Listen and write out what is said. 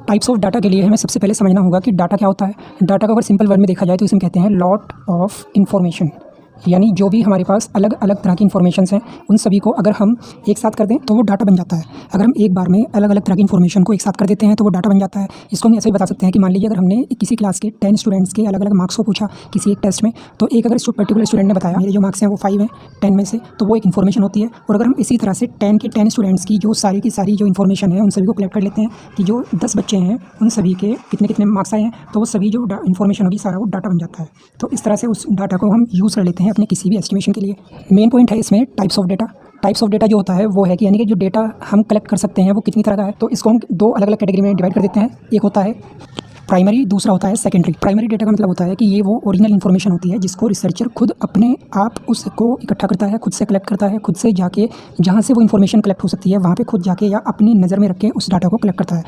Types of data के लिए हमें सबसे पहले समझना होगा कि डाटा क्या होता है। डाटा को अगर सिंपल वर्ड में देखा जाए तो इसे हम कहते हैं लॉट ऑफ इन्फॉर्मेशन, यानी जो भी हमारे पास अलग अलग तरह की इन्फॉर्मेशंस हैं उन सभी को अगर हम एक साथ कर दें तो वो डाटा बन जाता है। अगर हम एक बार में अलग अलग तरह की इन्फॉर्मेशन को एक साथ कर देते हैं तो वो डाटा बन जाता है। इसको हम ऐसे भी बता सकते हैं कि मान लीजिए अगर हमने किसी क्लास के 10 स्टूडेंट्स के अलग अलग मार्क्स को पूछा किसी एक टेस्ट में, तो एक अगर पर्टिकुलर स्टूडेंट ने बताया मेरे जो मार्क्स हैं वो 5 हैं 10 में से, तो वो एक इन्फॉर्मेशन होती है। और अगर हम इसी तरह से 10 के 10 स्टूडेंट्स की जो सारी की सारी जो इन्फॉर्मेशन है उन सभी को कलेक्ट कर लेते हैं कि जो 10 बच्चे हैं उन सभी के कितने कितने मार्क्स आए हैं, तो वो सभी जो इन्फॉर्मेशन होगी सारा वो डाटा बन जाता है। तो इस तरह से उस डाटा को हम यूज़ कर लेते हैं अपने किसी भी एस्टिमेशन के लिए। मेन पॉइंट है इसमें types of data. Types of data जो होता है वो है कि यानी कि जो डेटा हम कलेक्ट कर सकते हैं वो कितनी तरह का है, तो इसको हम दो अलग अलग कैटेगरी में डिवाइड कर देते हैं। एक होता है प्राइमरी, दूसरा होता है सेकेंडरी। प्राइमरी डेटा का मतलब होता है कि ये वो ओरिजिनल इन्फॉर्मेशन होती है जिसको रिसर्चर खुद अपने आप उसको इकट्ठा करता है, खुद से कलेक्ट करता है, खुद से जाके जहाँ से वो इन्फॉर्मेशन कलेक्ट हो सकती है वहाँ पे खुद जाके या अपनी नज़र में रख के उस डाटा को कलेक्ट करता है।